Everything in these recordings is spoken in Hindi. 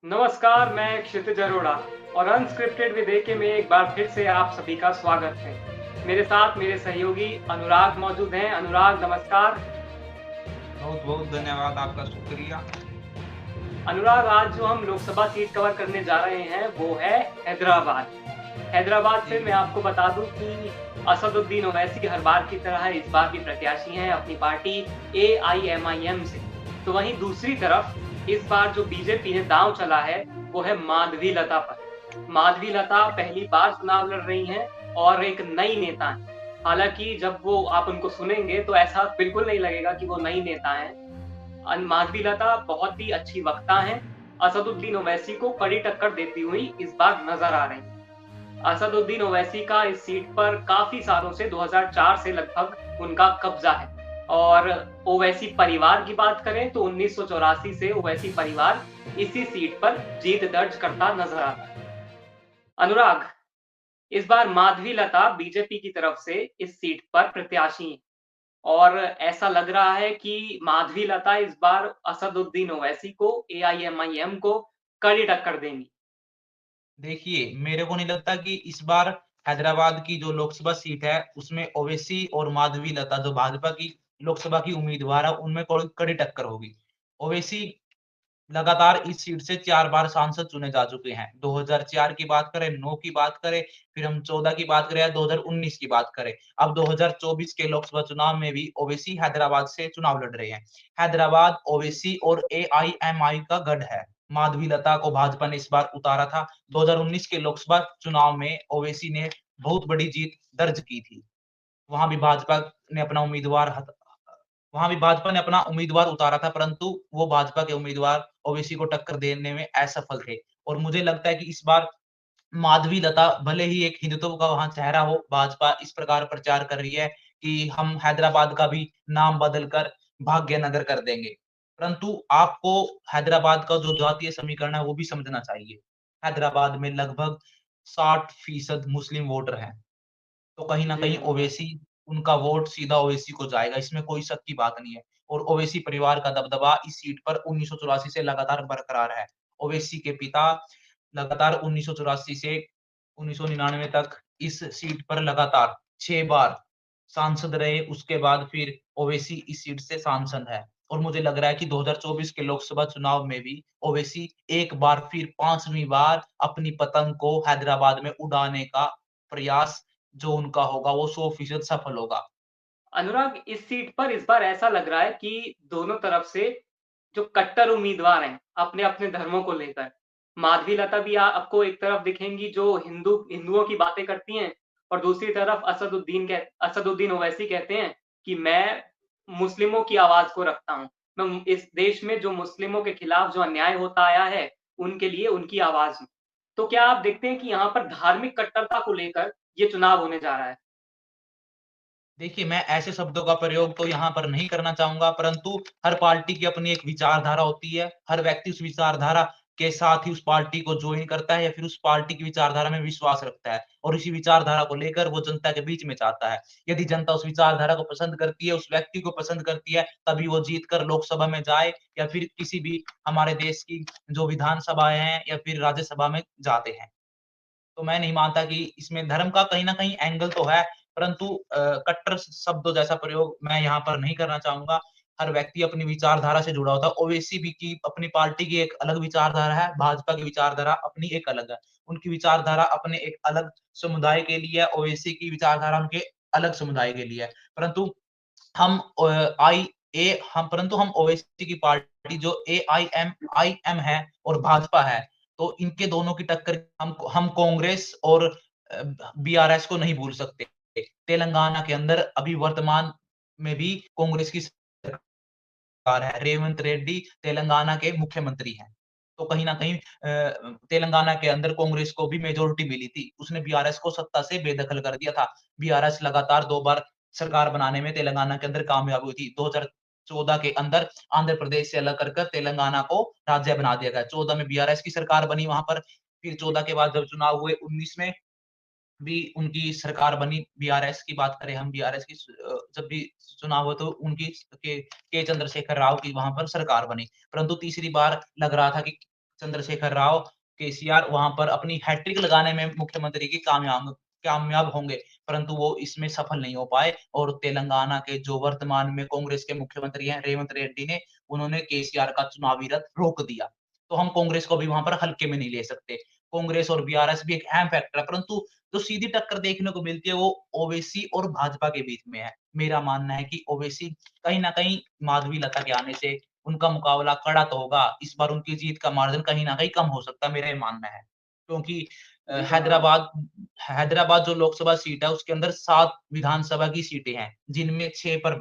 नमस्कार, मैं क्षितिज अरोड़ा और अनस्क्रिप्टेड विद ए में एक बार फिर से आप सभी का स्वागत है। मेरे साथ मेरे सहयोगी अनुराग मौजूद हैं। अनुराग नमस्कार। बहुत-बहुत धन्यवाद, आपका शुक्रिया। अनुराग, आज जो हम लोकसभा सीट कवर करने जा रहे हैं वो है हैदराबाद। हैदराबाद से जी, मैं आपको बता दूँ कि असदुद्दीन ओवैसी हर बार की तरह इस बार भी प्रत्याशी हैं अपनी पार्टी एआईएमआईएम से। तो वहीं दूसरी तरफ इस बार जो बीजेपी ने दांव चला है वो है माधवी लता पर। माधवी लता पहली बार चुनाव लड़ रही हैं और एक नई नेता हैं। हालाँकि जब वो आप उनको सुनेंगे तो ऐसा बिल्कुल नहीं लगेगा कि वो नई नेता हैं। माधवी लता बहुत ही अच्छी वक्ता हैं। असदुद्दीन ओवैसी को कड़ी टक्कर देती हुई इस बार नज़र आ रही हैं। असदुद्दीन ओवैसी का इस सीट पर काफ़ी सालों से 2004 से लगभग उनका कब्ज़ा है और ओवैसी परिवार की बात करें तो 1984 से ओवैसी परिवार इसी सीट पर जीत दर्ज करता नज़र आता है। अनुराग, इस बार माधवी लता बीजेपी की तरफ से इस सीट पर प्रत्याशी हैं और ऐसा लग रहा है कि माधवी लता इस बार असदुद्दीन ओवैसी को एआईएमआईएम को कड़ी टक्कर देंगी। देखिए, मेरे को नहीं लगता कि इस बार हैदराबाद की जो लोकसभा सीट है, उसमें ओवैसी और माधवी लता जो भाजपा की लोकसभा की उम्मीदवार है, उनमें कोई कड़ी टक्कर होगी। ओवैसी लगातार इस सीट से 4 बार सांसद चुने जा चुके हैं। 2004 की बात करें, 9 की बात करें, फिर हम 14 की बात करें या 2019 की बात करें। अब 2024 के लोकसभा चुनाव में भी ओवैसी हैदराबाद से चुनाव लड़ रहे हैं। हैदराबाद ओवैसी और एआईएमआई का गढ़ है। माधवी लता को भाजपा ने इस बार उतारा था। 2019 के लोकसभा चुनाव में ओवैसी ने बहुत बड़ी जीत दर्ज की थी। वहाँ भी भाजपा ने अपना उम्मीदवार हत वहाँ भी भाजपा ने अपना उम्मीदवार उतारा था, परंतु वो भाजपा के उम्मीदवार ओवैसी को टक्कर देने में असफल थे। और मुझे लगता है कि इस बार माधवी लता भले ही एक हिंदुत्व का वहाँ चेहरा हो, भाजपा इस प्रकार प्रचार कर रही है कि हम हैदराबाद का भी नाम बदल कर भाग्यनगर कर देंगे। परंतु आपको हैदराबाद का जो जातीय समीकरण है, वो भी समझना चाहिए। हैदराबाद में लगभग 60% मुस्लिम वोटर हैं। तो कहीं न जी, कहीं अनुराग। ओवैसी उनका वोट सीधा ओवैसी को जाएगा, इसमें कोई शक की बात नहीं है। और ओवैसी परिवार का दबदबा इस सीट पर 1984 से लगातार बरकरार है। ओवैसी के पिता लगातार 1984 से 1999 तक इस सीट पर लगातार 6 बार सांसद रहे, उसके बाद फिर ओवैसी इस सीट से सांसद है। और मुझे लग रहा है कि 2024 के लोकसभा चुनाव में भी ओवैसी एक बार फिर 5वीं बार अपनी पतंग को हैदराबाद में उड़ाने का प्रयास जो उनका होगा वो 100% सफल होगा। अनुराग, इस सीट पर इस बार ऐसा लग रहा है कि दोनों तरफ से जो कट्टर उम्मीदवार हैं, अपने-अपने धर्मों को लेकर, माधवी लता भी आपको एक तरफ दिखेंगी जो हिंदुओं की बातें करती हैं और दूसरी तरफ असदुद्दीन ओवैसी कहते हैं कि मैं मुस्लिमों की आवाज़ को रखता हूँ। मैं इस देश में जो मुस्लिमों के खिलाफ जो अन्याय होता आया है, उनके लिए उनकी आवाज़ हूँ। तो क्या आप देखते हैं कि यहाँ पर धार्मिक कट्टरता को लेकर ये चुनाव होने जा रहा है? देखिए, मैं ऐसे शब्दों का प्रयोग तो यहाँ पर नहीं करना चाहूँगा, परंतु हर पार्टी की अपनी एक विचारधारा होती है। हर व्यक्ति उस विचारधारा के साथ ही उस पार्टी को जॉइन करता है या फिर उस पार्टी की विचारधारा में विश्वास रखता है और इसी विचारधारा को लेकर वो जनता के बीच में जाता है। यदि जनता उस विचारधारा को पसंद करती है, उस व्यक्ति को पसंद करती है, तभी वो जीत कर लोकसभा में जाए या फिर किसी भी हमारे देश की जो विधानसभाएँ हैं या फिर राज्यसभा में जाते हैं। तो मैं नहीं मानता कि इसमें धर्म का कहीं न कहीं एंगल तो है, परंतु कट्टर शब्दों जैसा प्रयोग मैं यहाँ पर नहीं करना चाहूँगा। हर व्यक्ति अपनी विचारधारा से जुड़ा होता है। ओवैसी भी की अपनी पार्टी की एक अलग विचारधारा है, भाजपा की विचारधारा अपनी एक अलग है। उनकी विचारधारा अपने एक अलग समुदाय के लिए है, ओवैसी की विचारधारा उनके अलग समुदाय के लिए है। परंतु हम हम ओवैसी की पार्टी जो एआईएमआईएम है और भाजपा है, तो इनके दोनों की टक्कर हम कांग्रेस और बीआरएस को नहीं भूल सकते। तेलंगाना के अंदर अभी वर्तमान में भी कांग्रेस की सरकार है। रेवंत रेड्डी तेलंगाना के मुख्यमंत्री हैं। तो कहीं न कहीं तेलंगाना के अंदर कांग्रेस को भी मेजॉरिटी मिली थी। उसने बीआरएस को सत्ता से बेदखल कर दिया था। बीआरएस लगातार 2 बार सरकार बनाने में तेलंगाना के अंदर कामयाब हुई थी। 2014 के अंदर आंध्र प्रदेश से अलग कर तेलंगाना को राज्य बना दिया गया। 14 में बीआरएस की सरकार बनी वहाँ पर, फिर 14 के बाद जब चुनाव हुए 19 में भी उनकी सरकार बनी। बीआरएस की बात करें हम बीआरएस की जब भी चुनाव हुए तो के चंद्रशेखर राव की वहाँ पर सरकार बनी। परंतु तीसरी बार लग रहा था कि चंद्रशेखर राव, केसीआर वहाँ पर अपनी हैट्रिक लगाने में मुख्यमंत्री की कामयाब कामयाब होंगे, परंतु वो इसमें सफल नहीं हो पाए और तेलंगाना के जो वर्तमान में कांग्रेस के मुख्यमंत्री हैं, रेवंत रेड्डी ने, उन्होंने केसीआर का चुनावी रथ रोक दिया। तो हम कांग्रेस को भी वहाँ पर हल्के में नहीं ले सकते। कांग्रेस और बीआरएस भी एक अहम फैक्टर है, परंतु जो सीधी टक्कर देखने को मिलती है वो ओवैसी और भाजपा के बीच में है। मेरा मानना है कि ओवैसी कहीं न कहीं माधवी-लता के आने से उनका मुकाबला कड़ा तो होगा, इस बार उनकी जीत का मार्जिन कहीं न कहीं कम हो सकता है, मेरा ये मानना है। क्योंकि जी, अनुराग। हैदराबाद हैदराबाद जो लोकसभा सीट है उसके अंदर 7 विधानसभा की सीटें हैं, जिनमें 6 पर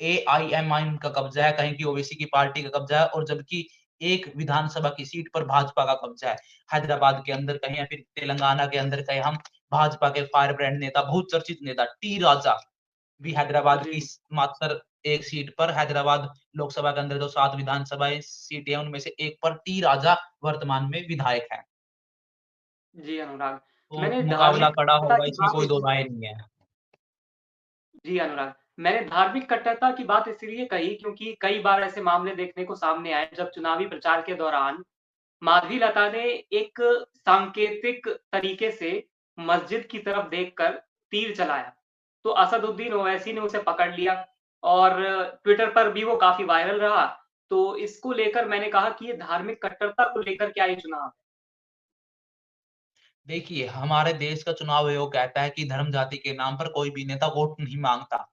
एआईएमआईएम का कब्जा है, कहीं की ओवैसी की पार्टी का कब्जा है और जबकि एक विधानसभा की सीट पर भाजपा का कब्जा है। हैदराबाद के अंदर कहें या फिर तेलंगाना के अंदर कहें हम, भाजपा के फायर ब्रांड नेता, बहुचर्चित नेता टी राजा भी हैदराबाद की जी। मात्र एक सीट पर, हैदराबाद लोकसभा के अंदर जो 7 विधानसभाएँ सीटें हैं, उनमें से एक पर टी राजा वर्तमान में विधायक हैं। जी, अनुराग। तो मैंने मुकाबला धार्मिक कड़ा कट्टरता होगा, की इसमें बात कोई दो इस राय नहीं है। जी, अनुराग। मैंने धार्मिक कट्टरता की बात इसलिए कही क्योंकि कई बार ऐसे मामले देखने को सामने आए जब चुनावी प्रचार के दौरान माधवी लता ने एक सांकेतिक तरीके से मस्जिद की तरफ देखकर तीर चलाया। तो असदुद्दीन ओवैसी ने उसे पकड़ लिया और ट्विटर पर भी वो काफ़ी वायरल रहा। तो इसको लेकर मैंने कहा कि ये धार्मिक कट्टरता को लेकर क्या ये चुनाव है? देखिए, हमारे देश का चुनाव आयोग कहता है कि धर्म जाति के नाम पर कोई भी नेता वोट नहीं माँगता,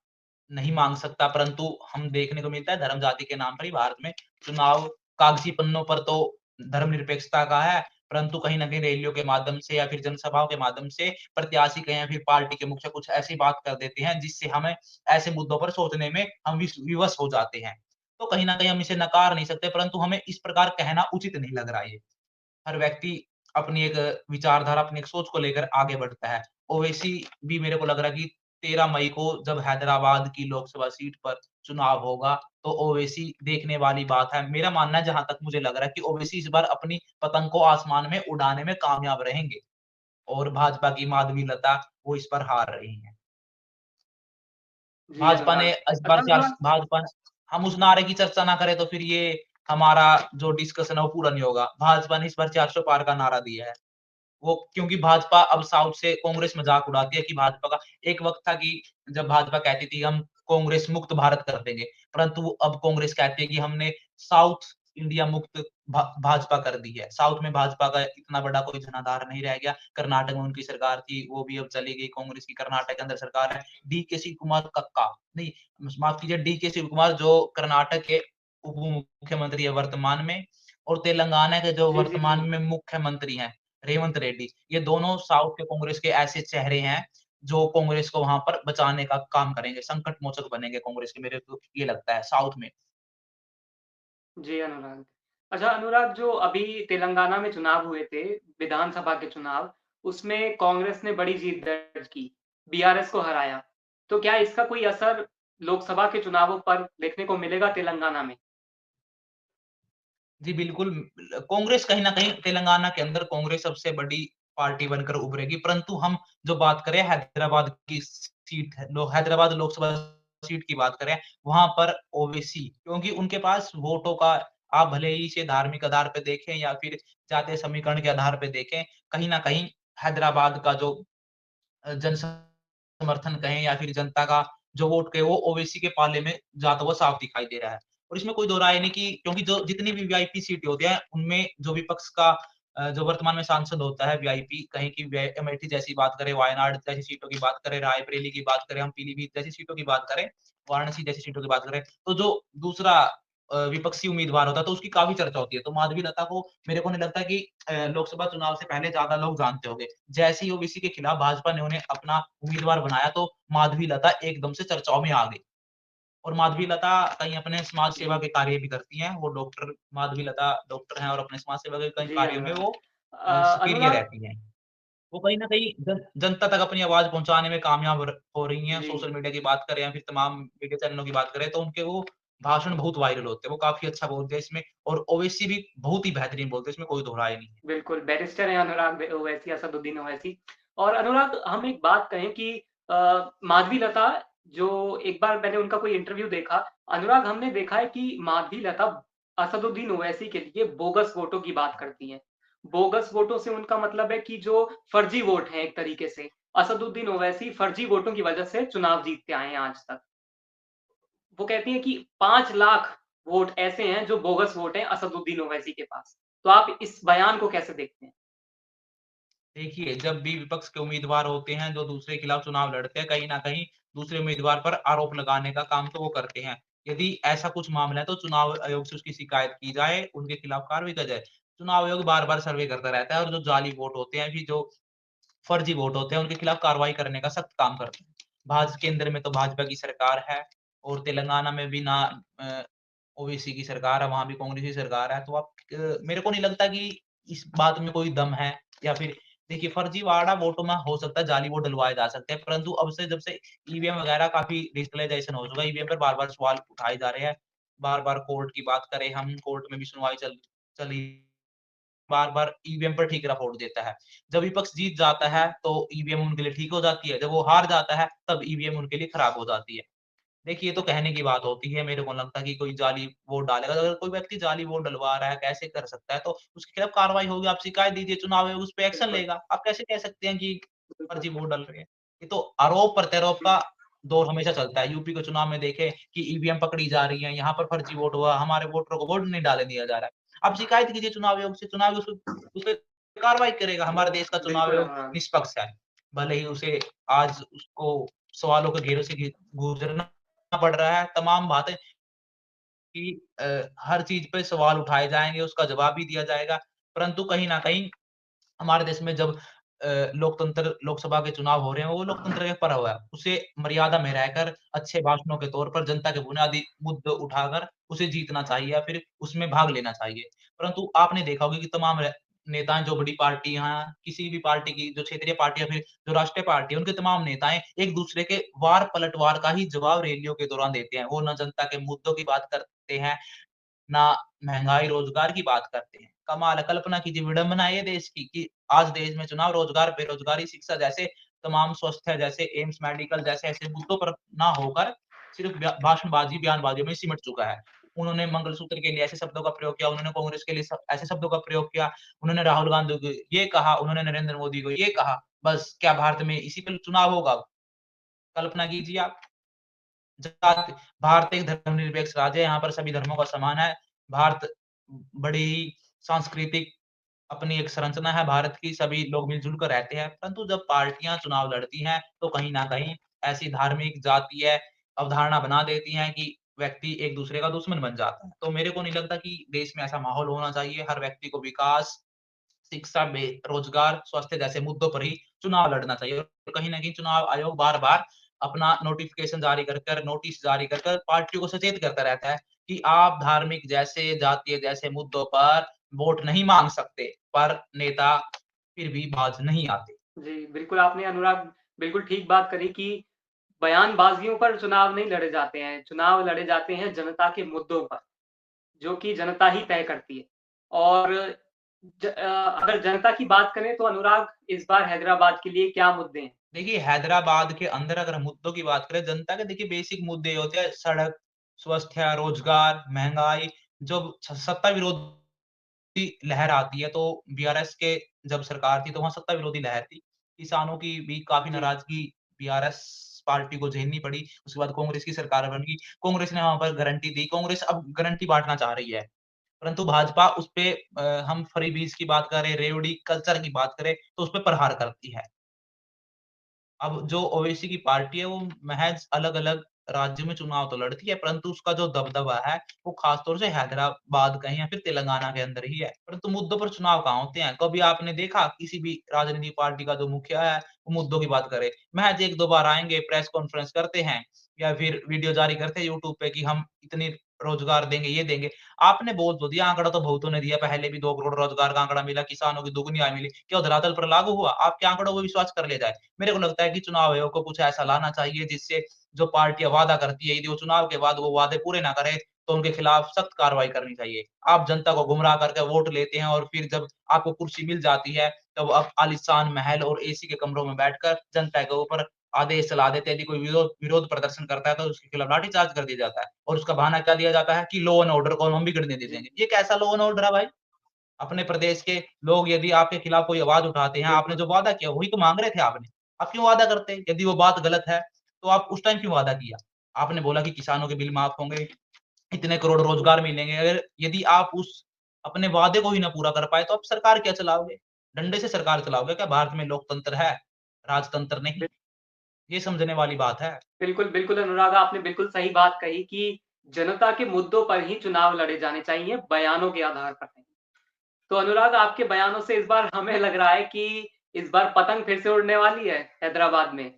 नहीं माँग सकता, परंतु हम देखने को मिलता है धर्म जाति के नाम पर ही भारत में चुनाव कागज़ी पन्नों पर तो धर्मनिरपेक्षता का है, परंतु कहीं न कहीं रैलियों के माध्यम से या फिर जनसभाओं के माध्यम से प्रत्याशी कहें या फिर पार्टी के मुखिया कुछ ऐसी बात कर देते हैं, जिससे हमें ऐसे मुद्दों पर सोचने में हम विवश हो जाते हैं। तो कहीं न कहीं हम इसे नकार नहीं सकते, परंतु हमें इस प्रकार कहना उचित नहीं लग रहा ये। हर व्यक्ति अपनी एक विचारधारा, अपनी एक सोच को लेकर आगे बढ़ता है। ओवैसी भी मेरे को लग रहा है कि 13 मई को जब हैदराबाद की लोकसभा सीट पर चुनाव होगा, तो ओवैसी देखने वाली बात है। मेरा मानना है जहाँ तक मुझे लग रहा है कि ओवैसी इस बार अपनी पतंग को आसमान में उड़ाने में कामयाब रहेंगे और भाजपा की माधवी लता वो इस बार हार रही हैं। जी, भाजपा ने अनुराग। इस बार अच्छा चार अनुराग भाजपा हम उस नारे की चर्चा ना करें तो फिर ये हमारा जो डिस्कशन है वो पूरा नहीं होगा। भाजपा ने इस बार 400 पार का नारा दिया है। वो क्योंकि भाजपा अब साउथ से कांग्रेस मज़ाक उड़ाती है कि भाजपा का एक वक़्त था कि जब भाजपा कहती थी हम कांग्रेस मुक्त भारत कर देंगे, परंतु वो अब कांग्रेस कहती है कि हमने साउथ इंडिया मुक्त भाजपा कर दी है। साउथ में भाजपा का इतना बड़ा कोई जनाधार नहीं रह गया। कर्नाटक में उनकी सरकार थी, वो भी अब चली गई। कांग्रेस की कर्नाटक के अंदर सरकार है। डीके शिवकुमार कक्का नहीं, माफ़ कीजिए डीके शिवकुमार जो कर्नाटक के उप मुख्यमंत्री है वर्तमान में और तेलंगाना के जो जी, जी, जी। वर्तमान में मुख्यमंत्री हैं रेवंत रेड्डी, ये दोनों साउथ के कांग्रेस के ऐसे चेहरे हैं, जो कांग्रेस को वहाँ पर बचाने का काम करेंगे, संकट मोचक बनेंगे कांग्रेस के, मेरे को ये लगता है साउथ में। जी, अनुराग। अच्छा अनुराग जो अभी तेलंगाना में चुनाव हुए थे, विधानसभा के चुनाव, उसमें कांग्रेस ने बड़ी जीत दर्ज की, बीआरएस को हराया। तो क्या इसका कोई असर लोकसभा के चुनावों पर देखने को मिलेगा तेलंगाना में? जी, बिल्कुल कांग्रेस कहीं न कहीं तेलंगाना के अंदर कांग्रेस सबसे बड़ी पार्टी बनकर उभरेगी, परंतु हम जो बात करें हैदराबाद की सीट है, लो हैदराबाद लोकसभा सीट की बात करें, वहाँ पर ओवैसी क्योंकि उनके पास वोटों का आप भले ही इसे धार्मिक आधार पे देखें या फिर जातीय समीकरण के आधार पे देखें, कहीं न कहीं हैदराबाद का जो जन समर्थन कहें या फिर जनता का जो वोट कहें वो ओवैसी के पाले में जाता हुआ साफ दिखाई दे रहा है। और इसमें कोई दो राय नहीं कि क्योंकि जो जितनी भी वीआईपी सीटें होती हैं, उनमें जो विपक्ष का जो वर्तमान में सांसद होता है वीआईपी कहीं की वे अमेठी जैसी बात करें, वायनाड जैसी सीटों की बात करें, रायबरेली की बात करें, हम पीलीभीत जैसी सीटों की बात करें, वाराणसी जैसी सीटों की बात करें, तो जो दूसरा विपक्षी उम्मीदवार होता है तो उसकी काफ़ी चर्चा होती है। तो माधवी लता को मेरे को नहीं लगता कि लोकसभा चुनाव से पहले ज़्यादा लोग जानते होंगे। जैसे ही ओबीसी के खिलाफ भाजपा ने उन्हें अपना उम्मीदवार बनाया तो माधवी लता एकदम से चर्चाओं में आ गई। और माधवी लता कहीं अपने समाज सेवा जी। के कार्य भी करती हैं। वो डॉक्टर माधवी लता डॉक्टर हैं और अपने समाज सेवा के कई जी, कार्यों में अनुराग। वो सक्रिय अनुराग रहती हैं। वो कहीं न कहीं जनता तक अपनी आवाज़ पहुँचाने में कामयाब हो रही हैं। जी। सोशल मीडिया की बात करें या फिर तमाम मीडिया चैनलों की बात करें तो उनके वो भाषण बहुत वायरल होते हैं। वो काफ़ी अच्छा बोलते हैं इसमें और ओवैसी भी बहुत ही बेहतरीन बोलते हैं, इसमें कोई दो राय नहीं है। बिल्कुल, बैरिस्टर हैं अनुराग ओवैसी, असदुद्दीन ओवैसी। और अनुराग हम एक बात कहें कि माधवी लता जो एक बार मैंने उनका कोई इंटरव्यू देखा, अनुराग हमने देखा है कि माधवी लता असदुद्दीन ओवैसी के लिए बोगस वोटों की बात करती हैं। बोगस वोटों से उनका मतलब है कि जो फर्जी वोट हैं एक तरीके से। असदुद्दीन ओवैसी फर्जी वोटों की वजह से चुनाव जीतते आए हैं आज तक। वो कहती हैं कि 5 लाख वोट ऐसे हैं जो बोगस वोट हैं असदुद्दीन ओवैसी के पास। तो आप इस बयान को कैसे देखते हैं? देखिए, जब भी विपक्ष के उम्मीदवार होते हैं, जो दूसरे के खिलाफ चुनाव लड़ते हैं, कहीं न कहीं दूसरे उम्मीदवार पर आरोप लगाने का काम तो वो करते हैं। यदि ऐसा कुछ मामला है, तो चुनाव आयोग से उसकी शिकायत की जाए, उनके खिलाफ कार्रवाई की जाए। चुनाव आयोग बार-बार सर्वे करता रहता है और जो जाली वोट होते हैं, फिर जो फर्जी वोट होते हैं, उनके खिलाफ कार्रवाई करने का सख्त काम करते हैं। केंद्र में तो भाजपा की सरकार है और तेलंगाना में भी ना ओवैसी की सरकार है, वहाँ भी कांग्रेस की सरकार है। तो मेरे को नहीं लगता कि इस बात में कोई दम है या फिर देखिए फर्जीवाड़ा वोटों में हो सकता है, जाली वोट डलवाए जा सकते हैं, परंतु अब से जब से ईवीएम वगैरह काफ़ी डिजिटलाइज़ेशन हो चुका है, ईवीएम पर बार-बार सवाल उठाए जा रहे हैं। बार-बार कोर्ट की बात करें हम, कोर्ट में भी सुनवाई चली बार-बार ईवीएम पर ठीकरा फोड़ देता है। जब विपक्ष जीत जाता है, तो ईवीएम उनके लिए ठीक हो जाती है, जब वो हार जाता है, तब ईवीएम उनके लिए खराब हो जाती है। देखिए, ये तो कहने की बात होती है, मेरे को नहीं लगता कि कोई जाली वोट डालेगा। अगर कोई व्यक्ति जाली वोट डलवा रहा है, कैसे कर सकता है, तो उसके खिलाफ कार्रवाई होगी, आप शिकायत दीजिए, चुनाव आयोग उस पे एक्शन बिल्कुल, लेगा। आप कैसे कह सकते हैं कि बिल्कुल। फर्जी वोट डल रहे हैं? ये तो आरोप-प्रत्यारोप जी, का दौर हमेशा चलता है। यूपी के चुनाव में देखें कि ईवीएम पकड़ी जा रही है, यहाँ पर फर्जी वोट हुआ, हमारे वोटरों को वोट नहीं डालने दिया जा रहा है। आप शिकायत कीजिए चुनाव आयोग से, चुनाव आयोग उस पे कार्रवाई करेगा। हमारे देश का चुनाव बिल्कुल आयोग हाँ। निष्पक्ष है। भले ही उसे आज उसको सवालों के घेरे से गुज़रना पड़ रहा है, तमाम बातें कि हर चीज़ पे सवाल उठाए जाएँगे, उसका जवाब भी दिया जाएगा। परंतु कहीं न कहीं हमारे देश में जब लोकसभा के चुनाव हो रहे हैं, वो लोकतंत्र के पर्व है। उसे मर्यादा में रहकर अच्छे भाषणों के तौर पर जनता के बुनियादी मुद्दे उठाकर उसे जीतना चाहिए या फिर उसमें भाग लेना चाहिए। परंतु आपने देखा होगा कि तमाम नेताएँ जो बड़ी पार्टियाँ हैं, किसी भी पार्टी की जो क्षेत्रीय पार्टी या फिर जो राष्ट्रीय पार्टी है, उनके तमाम नेताएँ एक-दूसरे के वार-पलटवार का ही जवाब रैलियों के दौरान देते हैं। वो ना जनता के मुद्दों की बात करते हैं, ना महँगाई, रोज़गार की बात करते हैं। कमाल है, कल्पना कीजिए विडंबना है ये देश की कि आज देश में चुनाव, रोज़गार, बेरोज़गारी, शिक्षा जैसे तमाम स्वास्थ्य जैसे एम्स मेडिकल जैसे ऐसे मुद्दों पर ना होकर सिर्फ़ भाषणबाज़ी, बयानबाज़ियों में सिमट चुका है। उन्होंने मंगलसूत्र के लिए ऐसे शब्दों का प्रयोग किया, उन्होंने कांग्रेस के लिए ऐसे शब्दों का प्रयोग किया, उन्होंने राहुल गांधी को ये कहा, उन्होंने नरेंद्र मोदी को ये कहा। बस क्या भारत में इसी पे चुनाव होगा? कल्पना कीजिए आप। जाति भारत एक धर्मनिरपेक्ष राज्य है, यहाँ पर सभी धर्मों का सम्मान है। भारत बड़ी ही सांस्कृतिक अपनी एक संरचना है भारत की, सभी लोग मिल-जुल कर रहते हैं। परंतु जब पार्टियाँ चुनाव लड़ती हैं, तो कहीं न कहीं ऐसी धार्मिक, जातीय अवधारणा बना देती हैं कि व्यक्ति एक-दूसरे का दुश्मन बन जाता है। तो मेरे को नहीं लगता कि देश में ऐसा माहौल होना चाहिए। हर व्यक्ति को विकास, शिक्षा, रोजगार, स्वास्थ्य जैसे मुद्दों पर ही चुनाव लड़ना चाहिए। और कहीं न कहीं चुनाव आयोग बार-बार अपना नोटिफ़िकेशन जारी कर कर, नोटिस जारी कर कर पार्टियों को सचेत करता रहता है कि आप धार्मिक जैसे, जातीय जैसे मुद्दों पर वोट नहीं माँग सकते, पर नेता फिर भी बाज़ नहीं आते। जी, बिल्कुल आपने अनुराग बिल्कुल ठीक बात करी कि बयानबाज़ियों पर चुनाव नहीं लड़े जाते हैं, चुनाव लड़े जाते हैं जनता के मुद्दों पर, जो कि जनता ही तय करती है। और अगर जनता की बात करें तो अनुराग इस बार हैदराबाद के लिए क्या मुद्दे हैं? देखिए, हैदराबाद के अंदर अगर हम मुद्दों की बात करें, जनता के देखिए बेसिक मुद्दे होते हैं सड़क, स्वास्थ्य, रोज़गार, महँगाई, जब सत्ता विरोधी लहर आती है, तो बीआरएस के जब सरकार थी, तो वहाँ सत्ता विरोधी लहर थी। किसानों की भी काफ़ी जी, नाराज़गी बीआरएस पार्टी को झेलनी पड़ी। उसके बाद कांग्रेस की सरकार बन गई। कांग्रेस ने वहाँ पर गारंटी दी। कांग्रेस अब गारंटी बाँटना चाह रही है। परंतु भाजपा उसपे हम फ्रीबीज़ की बात करें, रेवड़ी कल्चर की बात करें, तो उसपे प्रहार करती है। अब जो ओवैसी की पार्टी है, वो महज़ अलग-अलग राज्यों में चुनाव तो लड़ती है, परंतु उसका जो दबदबा है, वो ख़ास तौर से हैदराबाद कहीं या फिर तेलंगाना के अंदर ही है। परंतु मुद्दों पर चुनाव कहाँ होते हैं? कभी आपने देखा किसी भी राजनीतिक पार्टी का जो मुखिया है, वो मुद्दों की बात करे? महज़ 1-2 बार आएँगे, प्रेस कॉन्फ्रेंस करते हैं या फिर वीडियो जारी करते हैं यूट्यूब पे कि हम इतनी रोज़गार देंगे, ये देंगे। आपने बोल तो दिया, आंकड़ा तो बहुतों ने दिया, पहले भी 2 करोड़ रोज़गार का आंकड़ा मिला, किसानों की दुगनी आय मिली। क्या वो धरातल पर लागू हुआ? आपके आंकड़ों को विश्वास कर लिया जाए। मेरे को लगता है कि चुनाव आयोग को कुछ ऐसा लाना चाहिए जिससे जो पार्टियाँ वादा करती है, यदि वो चुनाव के बाद वो वादे पूरे ना करे, तो उनके खिलाफ सख्त कार्रवाई करनी चाहिए। आप जनता को गुमराह करके वोट लेते हैं और फिर जब आपको कुर्सी मिल जाती है, तब आप आलीशान महल और एसी के कमरों में बैठकर जनता के ऊपर आदेश चला देते हैं, यदि कोई विरोध विरोध प्रदर्शन करता है तो उसके खिलाफ लाठीचार्ज कर दिया जाता है और उसका बहाना क्या दिया जाता है कि लॉ एंड ऑर्डर को हम बिगड़ने दे जी, देंगे। ये कैसा लॉ एंड ऑर्डर है भाई? अपने प्रदेश के लोग यदि आपके खिलाफ कोई आवाज़ उठाते हैं, आपने बिल्कुल, जो वादा किया वही तो माँग रहे थे आपने। आप क्यों वादा करते? यदि वो बात गलत है, तो आप उस टाइम क्यों वादा किया? आपने बोला कि किसानों के बिल माफ़ होंगे, इतने करोड़ रोज़गार मिलेंगे। अगर यदि आप उस अपने वादे को ही ना पूरा कर पाए, तो आप सरकार क्या चलाओगे? डंडे से सरकार चलाओगे क्या? भारत में लोकतंत्र है, राजतंत्र नहीं। बिल ये समझने वाली बात है। बिल्कुल, बिल्कुल अनुराग आपने बिल्कुल सही बात कही कि जनता के मुद्दों पर ही चुनाव लड़े जाने चाहिए, बयानों के आधार पर नहीं। तो अनुराग आपके बयानों से इस बार हमें लग रहा है कि इस बार पतंग फिर से उड़ने वाली है हैदराबाद में।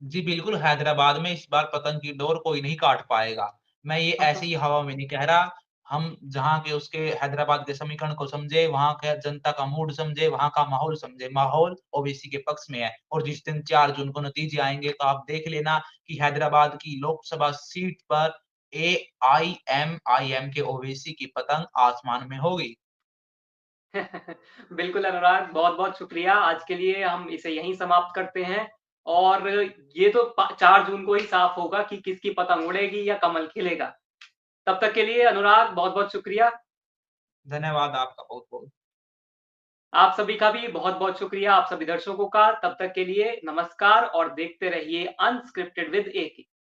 जी, बिल्कुल, हैदराबाद में इस बार पतंग की डोर कोई नहीं काट पाएगा। मैं ये ऐसे ही हवा में नहीं कह रहा, हम जहाँ के उसके हैदराबाद के समीकरण को समझे, वहाँ के जनता का मूड समझे, वहाँ का माहौल समझे। माहौल ओवैसी के पक्ष में है और जिस दिन 4 जून को नतीजे आएँगे, तो आप देख लेना कि हैदराबाद की लोकसभा सीट पर एआईएमआईएम के ओवैसी की पतंग आसमान में होगी। बिल्कुल अनुराग, बहुत-बहुत शुक्रिया। आज के लिए हम इसे यहीं समाप्त करते हैं और ये तो प 4 जून को ही साफ होगा कि किसकी पतंग उड़ेगी या कमल खिलेगा। तब तक के लिए अनुराग बहुत-बहुत शुक्रिया। धन्यवाद आपका बहुत-बहुत। आप सभी का भी बहुत-बहुत शुक्रिया, आप सभी दर्शकों का। तब तक के लिए नमस्कार और देखते रहिए अनस्क्रिप्टेड विद ए के।